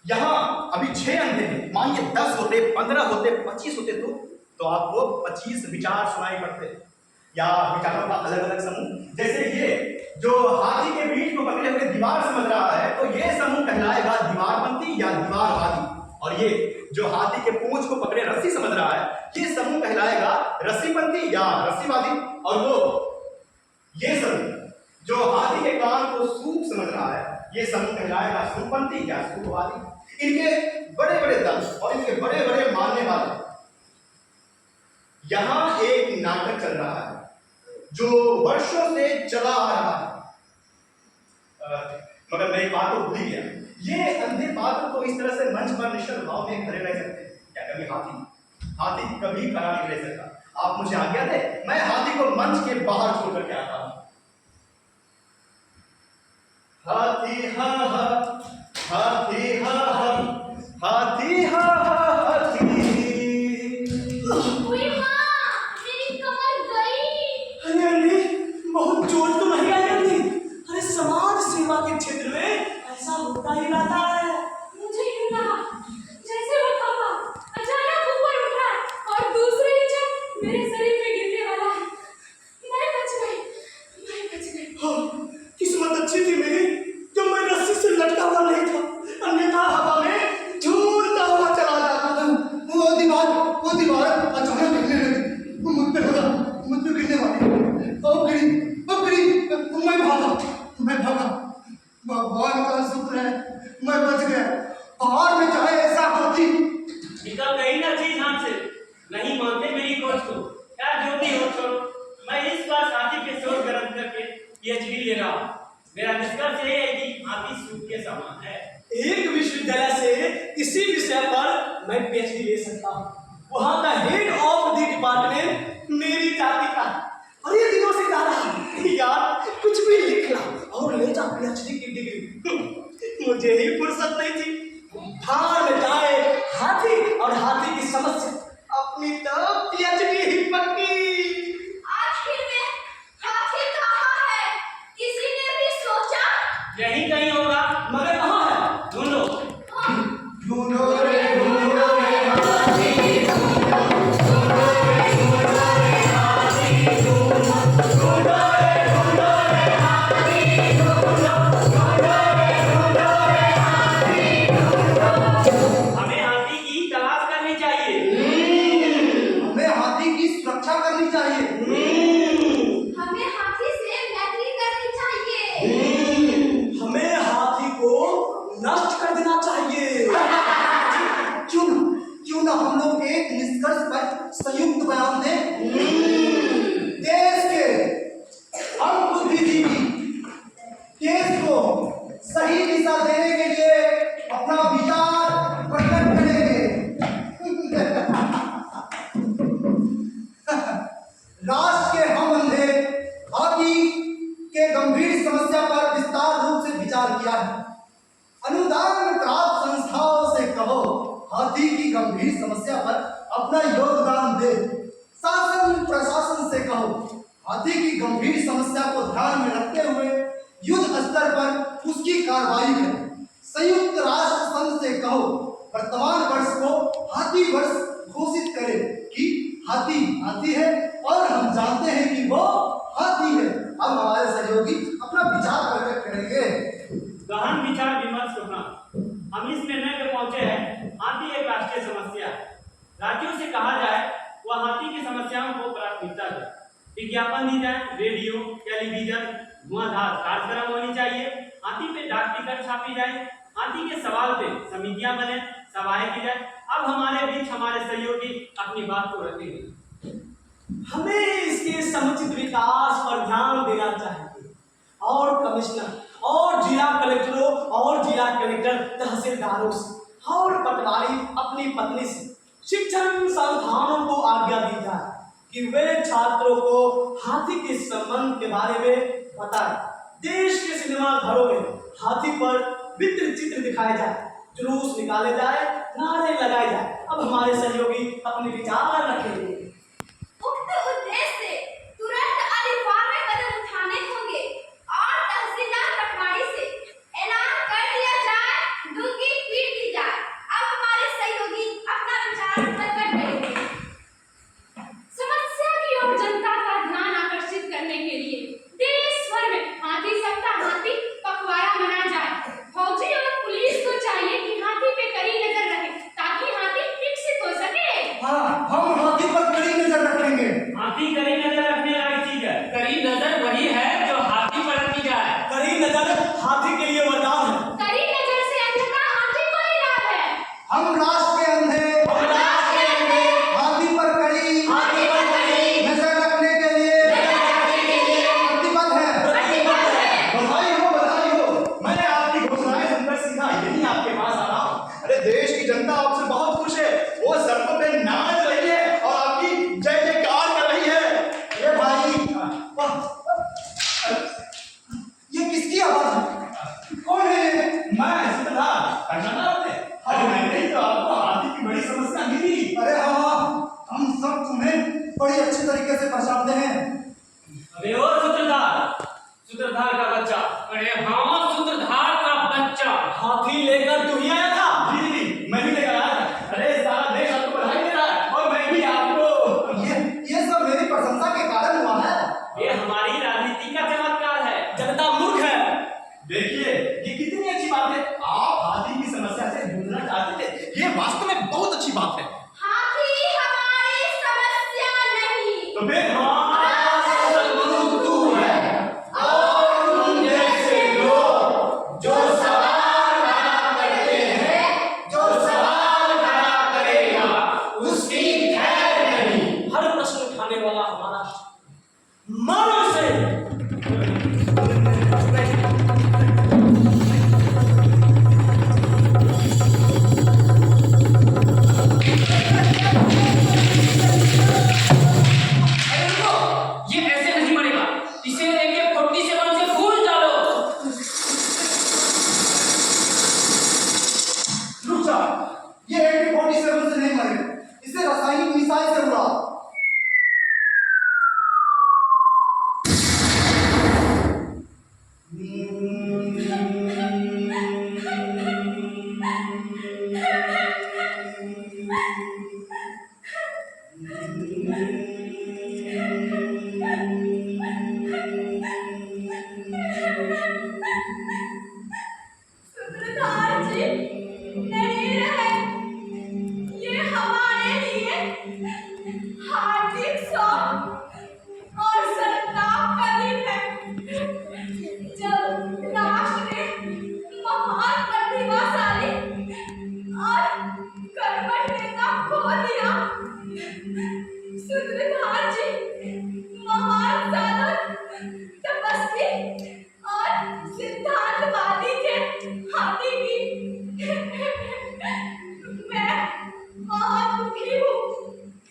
यहाँ अभी 6 अंधे हैं, मानिए 10 होते, 15 होते, 25 होते तो आपको 25 विचार सुनाई पड़ते, या विचारों का अलग अलग समूह। जैसे ये जो हाथी के पीठ को पकड़े हुए दीवार समझ रहा है, तो ये समूह कहलाएगा दीवारपंथी या दीवारवादी, और ये जो हाथी के पूंछ को पकड़े रस्सी समझ रहा है, ये समूह कहलाएगा रस्सीपंथी या रस्सीवादी। और वो ये समूह जो हाथी के कान को सूप समझ रहा है, ये समूह कहलाएगा सूपपंथी या सूपवादी। इनके बड़े बड़े दल और इनके बड़े बड़े मानने वाले। यहां एक नाटक चल रहा है जो वर्षों से चला आ रहा है। मगर मैं एक बात तो भूल ही गया, ये अंधे पात्र तो इस तरह से मंच पर निश्चल भाव में खड़े रह सकते हैं क्या? कभी हाथी कभी खड़ा नहीं रह सकता। आप मुझे आज्ञा दे, मैं हाथी को मंच के बाहर छोड़ करके आता हूं। हाथी हा हा, हाथी हा हा, हाथी हा हा, हाथी।
उई माँ, मेरी कमर गई।
अरे बहुत जोर तो नहीं आई अंधी। अरे समाज सेवा के क्षेत्र में ऐसा होता ही रहता है।
मुझे यूं लगा जैसे वो खंभा अचानक ऊपर उठा और दूसरे ही क्षण मेरे शरीर पे गिरने वाला है। मैं बच गई।
हाँ, किस्मत अच्छी थी मेरी जब मैं रस्सी से लटका हुआ नहीं था, अन्यथा हवा में झूलता हुआ चला जाता था।
वो दीवार अचानक गिरने लगी, मुझ पे गिरने वाली। अब गिरी, मैं भागा। भगवान का शुक्र है, मैं बच गया। बाहर में चाहे ऐसा होती।
निकल गई ना चीज हाथ से। नहीं मानते मेरी खोज को, क्या जो भी हो छोड़ो। मैं इस बार हाथी के शोर गर्म करके PhD ले रहा हूँ। मेरा निष्कर्ष ये है कि हाथी सूप के समान है।
एक विश्वविद्यालय से इसी विषय पर मैं PhD ले सकता हूँ। वहाँ का हेड ऑफ द डिपार्टमेंट मेरी जाति का, और ये दिनों से कह रहा है यार कुछ भी लिख ला और ले जा PhD की डिग्री। मुझे ही फुर्सत नहीं थी। भाड़ में जाए हाथी और हाथी की समस्या, अपनी तो PhD ही पक्की।
आखिर में हाथी कहाँ है? किसी ने भी सोचा?
यही कहीं होगा,
मगर कहाँ है?
ढूंढो।
ढूंढो रे हाथी, ढूंढो रे हाथी। न हम लोग एक निष्कर्ष पर संयुक्त बयान दें? देश के हम बुद्धिजीवी देश को सही दिशा देने के लिए अपना विचार प्रकट करेंगे। राष्ट्र के हम अंधे हाथी के गंभीर समस्या पर विस्तार रूप से विचार किया है। अनुदान प्राप्त संस्थाओं से कहो हाथी की गंभीर समस्या पर अपना योगदान दे। शासन प्रशासन से कहो हाथी की गंभीर समस्या को ध्यान में रखते हुए युद्ध स्तर पर उसकी कार्रवाई करें। संयुक्त राष्ट्र संघ से कहो वर्तमान वर्ष को हाथी वर्ष घोषित करे कि हाथी हाथी है और हम जानते हैं कि वो हाथी है। अब हमारे सहयोगी अपना विचार प्रकट करेंगे।
गहन विचार विमर्श होना, हम इस निर्णय पे पहुंचे हैं हाथी एक राष्ट्रीय समस्या है। राज्यों से कहा जाए वह हाथी की समस्याओं को प्राथमिकता दे, विज्ञापन दी जाए, रेडियो टेलीविजन धुआंधार कार्यक्रम होनी चाहिए, हाथी पे डाक टिकट छापी जाए, हाथी के सवाल पे समितियां बने, सभाएं की जाए। अब हमारे बीच हमारे सहयोगी अपनी बात को रखेंगे।
हमें इसके समुचित विकास पर ध्यान देना चाहिए और कमिश्नर और जिला कलेक्टरों और जिला कलेक्टर तहसीलदारों से और पटवारी अपनी पत्नी से शिक्षण संस्थानों को आज्ञा दी जाए कि वे छात्रों को हाथी के संबंध के बारे में बताएं। देश के सिनेमा घरों में हाथी पर चित्र दिखाए जाए, जुलूस निकाले जाए, नारे लगाए जाए। अब हमारे सहयोगी अपने विचार रखेंगे।
उक्त उद्देश्य से तुरंत अनिवार्य कदम उठाने होंगे और तहसीलदार पटवारी से ऐलान कर दिया जाए, डूंगी पीट दी जाए। अब हमारे सहयोगी अपना विचार प्रकट करेंगे। समस्या की ओर जनता का ध्यान आकर्षित करने के लिए देश भर में हाथी सप्ताह हाथी पखवाड़ा मनाया जाए। फौजी और पुलिस को चाहिए कि हाथी पे कड़ी नजर रखे ताकि हाथी विकसित हो सके।
हाँ, हम हाथी पर कड़ी नजर रखेंगे।
हाथी कड़ी नजर रखने वाली चीज है।
कड़ी नजर वही है जो हाथी पर रखी जाए।
कड़ी नजर हाथी के लिए वरदान है।
कड़ी नजर से अंधता हाथी को ही लाभ है।
हम राष्ट्र के अंधे हाथी पर कड़ी नजर रखने के लिए प्रतिबद्ध हैं। बधाई हो। मैं आपकी घोषणाएं सुनकर सीधा यही आपके पास आ रहा हूँ। अरे देश की जनता आपसे बहुत खुश है, वो सड़कों पे नाच रही है और आपकी जय जयकार कर रही है। अरे भाई, ये किसकी आवाज है? कौन है ये? मैं सूत्रधार पहचाना आपने? अरे मैंने ही तो आपको हाथी की बड़ी समस्या मिली। अरे हाँ, हम सब तुम्हें बड़ी अच्छे तरीके से पहचानते हैं।
अबे ओ सूत्रधार का बच्चा।
अरे हाँ, सूत्रधार का बच्चा।
हाथी लेकर तू ही आया था?
जी, मैं भी लेकर आया। अरे सारा देश आपको बधाई दे रहा है और मैं भी आपको। ये सब मेरी प्रशंसा के कारण हुआ है।
ये हमारी राजनीति का चमत्कार है।
जनता मूर्ख है।
देखिए, ये कितनी अच्छी बात है। आप हाथी की समस्या से जूझना चाहते थे, ये वास्तव में बहुत अच्छी बात है।
हाथी हमारी समस्या नहीं।
तो फिर
तू है और तुम जैसे लोग जो सवाल खड़ा करते हैं, जो सवाल खड़ा करेगा उसकी खैर नहीं। हर प्रश्न उठाने वाला हमारा मानव से
ये ऐसे नहीं मरेगा। इसे लेके 47 से फूल डालो।
रुक जा, ये AK-47 से नहीं मरेगा, इसे रासायनिक मिसाइल से उड़ाओ।
सूत्रधार जी नहीं रहे। ये हमारे लिए हार्दिक शौक और संताप का दिन है। जब राष्ट्र ने महान प्रतिभाशाली और कर्मठ नेता खो दुखी हूँ।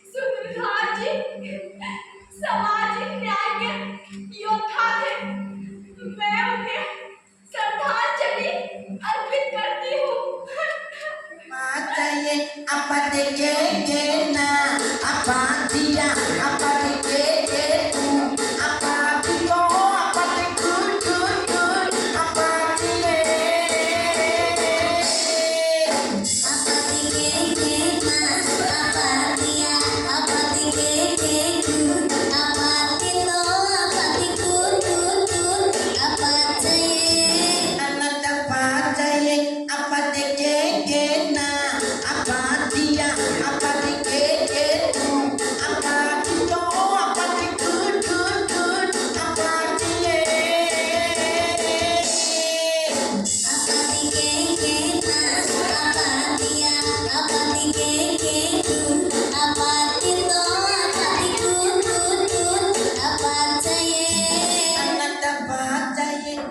सूत्रधार जी सामाजिक न्याय के योद्धा थे। मैं उन्हें श्रद्धांजलि अर्पित करती हूँ।
apa de na apa dia apa de tu apa dio apa de good apa dia apa de na apa dia apa de tu apa dio apa de good apa dia anak apa dia apa de na apa dia apa de tu apa dio apa de good apa dia apa de na apa dia apa de tu apa dio apa de good apa dia anak apa dia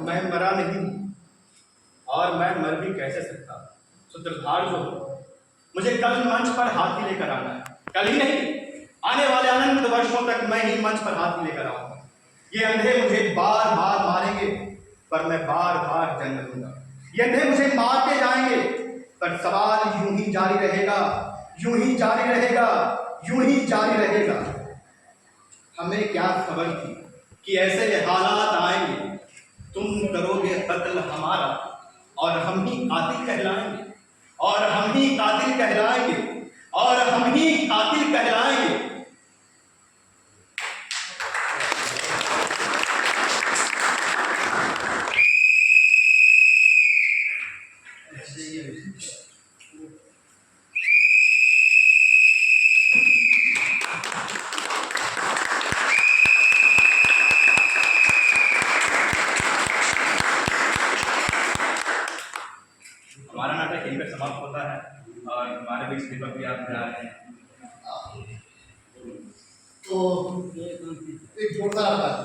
मैं मरा नहीं हूँ और मैं मर भी कैसे सकता। सूत्रधार जो मुझे कल मंच पर हाथी लेकर आना है। कल ही नहीं, आने वाले अनंत वर्षों तक मैं ही मंच पर हाथी लेकर आऊंगा। ये अंधे मुझे बार बार मारेंगे पर मैं बार बार जन्म लूंगा। ये अंधे मुझे मारते जाएंगे पर सवाल यूं ही जारी रहेगा, यूं ही जारी रहेगा, यूं ही जारी रहेगा। हमें क्या खबर थी कि ऐसे हालात आएंगे। तुम करोगे कत्ल हमारा और हम ही कातिल कहलाएंगे, और हम ही कातिल कहलाएंगे, और हम ही कातिल कहलाएंगे। हमारा नाटक यहीं पर समाप्त होता है और हमारे बीच दीपक भी आप आ रहे हैं।
तो एक जोरदार बात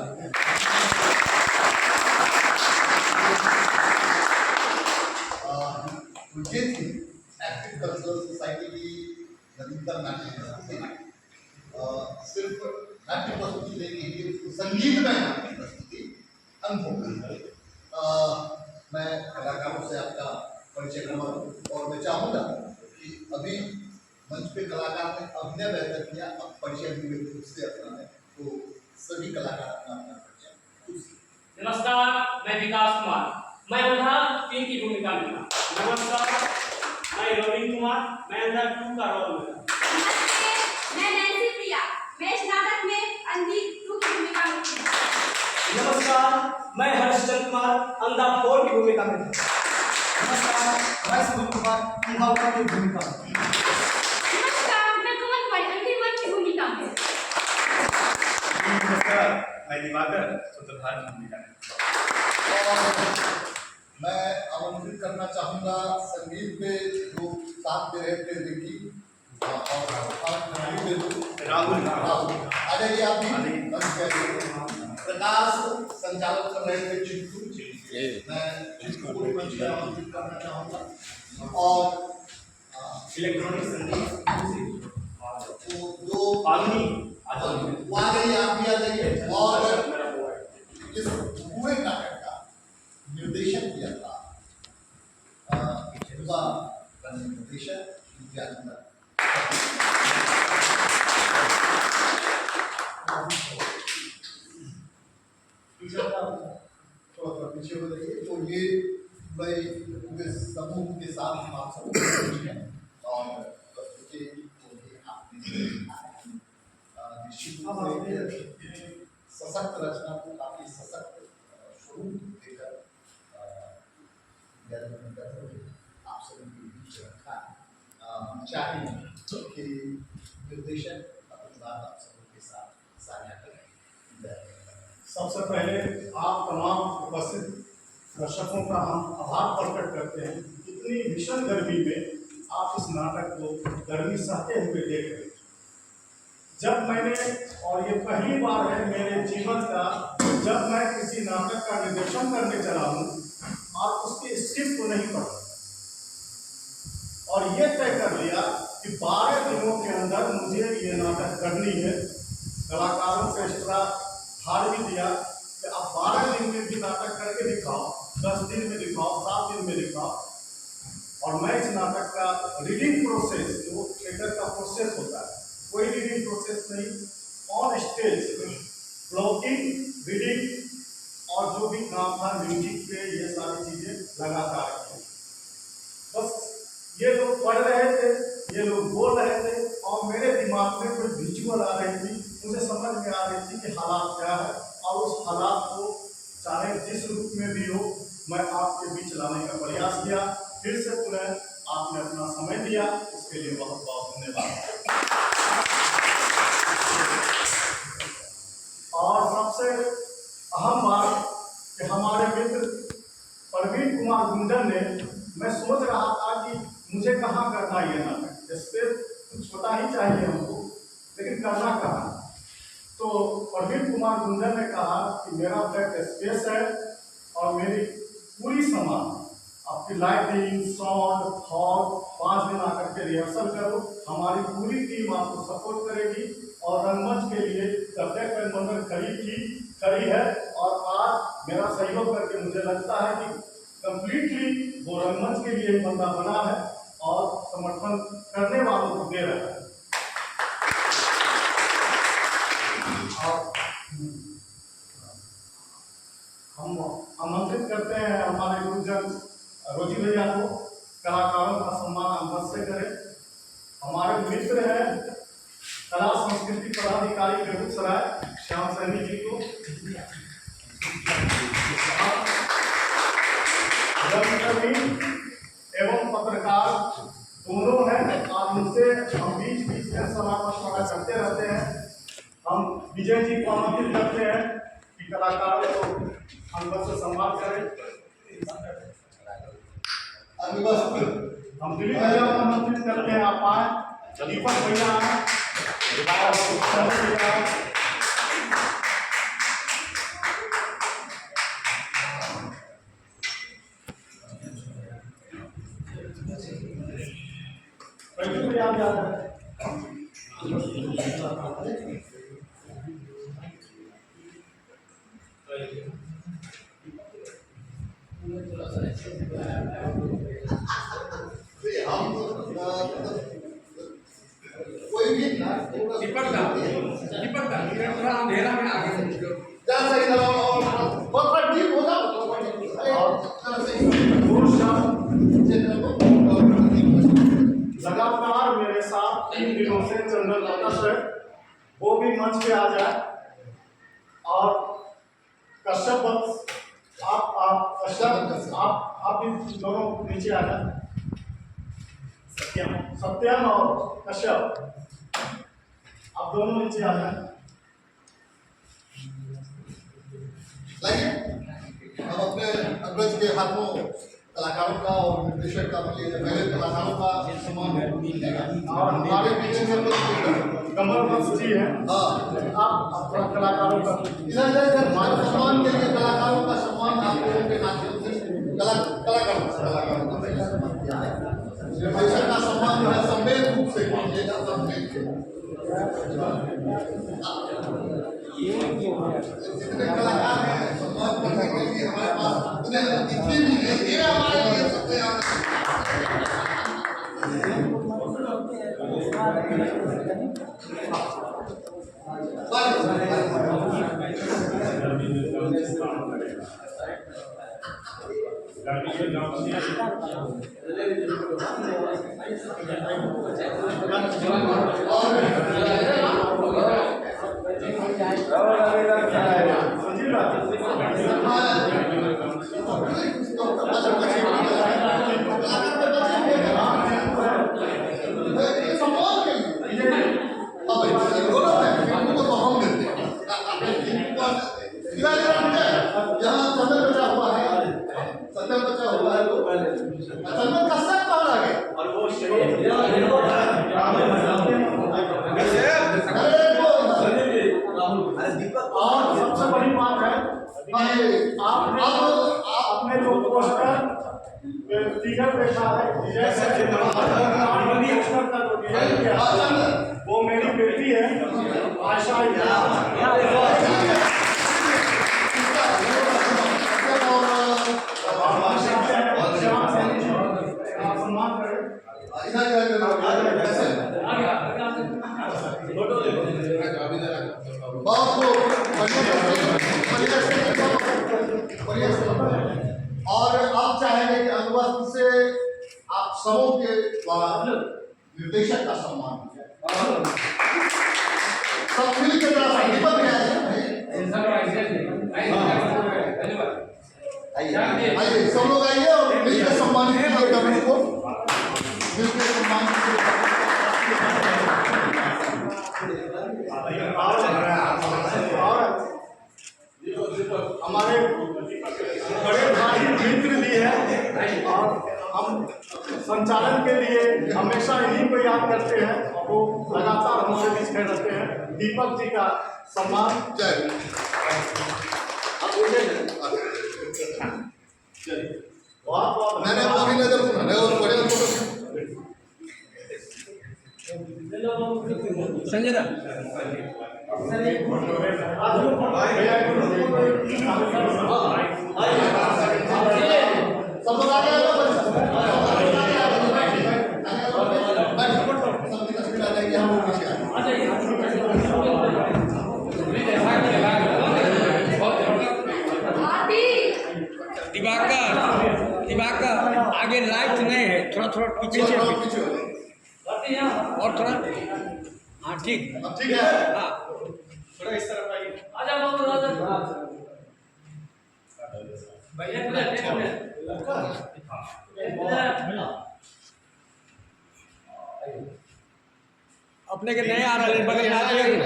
ये थी एक्टिव कल्चरल सोसाइटी की नवीनतम नाट्य प्रस्तुति। सिर्फ नाट्य प्रस्तुति नहीं, ये संगीत में नाट्य प्रस्तुति अनुभव। मैं कलाकारों से आपका परिचय करवाऊं और मैं चाहूँगा कि अभी मंच पे कलाकार ने अभिनय बेहतर किया, अब परिचय भी खुद से अपना है, तो सभी कलाकार अपना अपना परिचय।
नमस्कार, मैं विकास कुमार, मैं अंधा 3 की भूमिका में था।
नमस्कार, मैं रविंद्र कुमार, मैं अंधा 2 का रोल में था।
नमस्ते, मैं नैन्सी प्रिया, मैं इस नाटक में अंधी 2 की भूमिका में थी।
नमस्कार, मैं हर्षचंद्र कुमार अंधा 4 की भूमिका में था।
नमस्कार, मैं शुभम कुमार अंधा की भूमिका में।
नमस्कार, मैं कुमार कुमारी अंधी 1 की भूमिका में।
नमस्कार, मैं दिवाकर सूत्रधार की भूमिका में।
और मैं आमंत्रित करना चाहूँगा संगीत पे जो साथ दे रहे थे रिकी और
राहुल
आ जाइए आप भी। प्रकाश संचालक कर रहे थे चिंटू, मैं चिंटू को मंच पर आमंत्रित करना चाहूँगा। और
इलेक्ट्रॉनिक संगीत
तो जो
पालनी
वो आ जाइए, आप भी आ जाइए। और इस पूरे नाटक का निर्देशन किया था युवा निर्देशक विद्यानंद। थोड़ा पीछे हो जाइए। तो ये भाई पूरे समूह के साथ हम आप सब और प्रस्तुति निश्चित रूप से सशक्त रचना को काफी सशक्त स्वरूप देकर आप सभी के बीच रखा। हम चाहेंगे कि निर्देशन अपनी बात आप सबके साथ साझा करें।
सबसे पहले आप तमाम उपस्थित दर्शकों का हम आभार प्रकट करते हैं। इतनी भीषण गर्मी में आप इस नाटक को गर्मी सहते हुए देख रहे हैं। जब मैंने, और ये पहली बार है मेरे जीवन का जब मैं किसी नाटक का निर्देशन करने चला हूँ और उसकी स्क्रिप्ट को नहीं पढ़ा और ये तय कर लिया कि 12 कि ये नाटक करनी है, कलाकारों से इस तरह हार भी दिया कि आप 12 दिन में भी नाटक करके दिखाओ, 10 दिन में दिखाओ, 7 दिन में दिखाओ। और मैं इस नाटक का रीडिंग प्रोसेस, जो थिएटर का प्रोसेस होता है, कोई रीडिंग प्रोसेस नहीं, ऑन स्टेज ब्लॉकिंग, रीडिंग और जो भी काम था म्यूजिक पे, ये सारी चीजें लगातार की। बस ये लोग पढ़ रहे थे, ये लोग बोल रहे थे और मेरे दिमाग में कोई विजुअल आ रही थी, मुझे समझ में आ रही थी कि हालात क्या है, और उस हालात को चाहे जिस रूप में भी हो मैं आपके बीच लाने का प्रयास किया। फिर से पुनः आपने अपना समय दिया, उसके लिए बहुत बहुत धन्यवाद। और सबसे अहम बात कि हमारे मित्र प्रवीण कुमार गुंजन ने, मैं सोच रहा था कि मुझे कहाँ करना ये नाटक, स्पेस छोटा ही चाहिए हमको, लेकिन करना कहाँ। तो प्रवीण कुमार गुंजन ने कहा कि मेरा फ्लैट स्पेस है और मेरी पूरी सामान, आपकी लाइटिंग, साउंड, हॉल, 5 दिन आकर के रिहर्सल करो, हमारी पूरी टीम आपको सपोर्ट करेगी। और रंगमंच के लिए सब्जेक्ट एनवायरनमेंट खड़ी है और आज मेरा सहयोग करके मुझे लगता है कि कंप्लीटली वो रंगमंच के लिए एक बंदा बना है और समर्थन करने वालों को दे रहा है। हम आमंत्रित करते हैं हमारे गुरुजन रोजी भैया को, कलाकारों का सम्मान हम से करें। हमारे मित्र हैं कला संस्कृति पदाधिकारी बेगूसराय श्याम सैनी जी को, एवं पत्रकार दोनों हैं और उनसे हम बीच बीच में सलाह मशवरा करते रहते हैं। हम विजय जी को आमंत्रित करते हैं कि कलाकारों को हम से सम्मान करें। हम दिलीप भैया को आमंत्रित करते हैं, आप आए। दीपक भैया आए,
कोई भी
दीपक का थोड़ा अंधेरा में आगे
जा सही बहुत डीप होगा
लगातार मेरे साथ 3 दिनों से चंदन लता है, वो भी मंच पे आ जाए। और कश्यप आप भी दोनों नीचे आ जाए। सत्यम और कश्यप आप दोनों नीचे आ जाए।
हम अपने अग्रज के हाथों कलाकारों का और निर्देशक का पहले कलाकारों का सम्मान
और हमारे पीछे कमल बख्श जी हैं, आप थोड़ा कलाकारों का
इधर हमारे सम्मान के लिए कलाकारों का सम्मान आप लोगों के माध्यम से कलाकारों का निर्देशक का सम्मान जो है सम्मेलन रूप से कीजिएगा। जितने कलाकार हैं सम्मान करने के लिए हमारे पास उन्हें जितने भी हैं, ये हमारे लिए सबसे
और सबसे बड़ी बात है, आपने जो पोस्टर फिगर देखा है, वो मेरी बादशाह आप सम्मान करें।
और अब चाहेंगे कि अनुवाद से आप समूह के द्वारा निर्देशक का सम्मान सब मिल के दीपक आइए सब लोग आइए और मिलकर सम्मानित कीजिए कमेटी को मिलकर सम्मानित
हमारे बड़े भाई मित्र भी है और हम संचालन के लिए हमेशा इन्हीं को याद करते हैं और वो लगातार हमारे बीच में रहते हैं। दीपक जी का सम्मान।
जय
बहुत बहुत
मैंने अभी नजर सुना और बढ़िया
संजय दा
सब लोग आ गए सबकी तस्वीर आ जाएगी हम पीछे आ जाएंगे।
दिवाकर आगे लाइट नहीं है, थोड़ा थोड़ा पीछे और थोड़ा। हाँ ठीक
अब ठीक है।
हाँ
थोड़ा इस तरफ आइए।
आजा बाबू आजा भैया
अपने के नहीं आ रहा है, बगल में आ जाइए।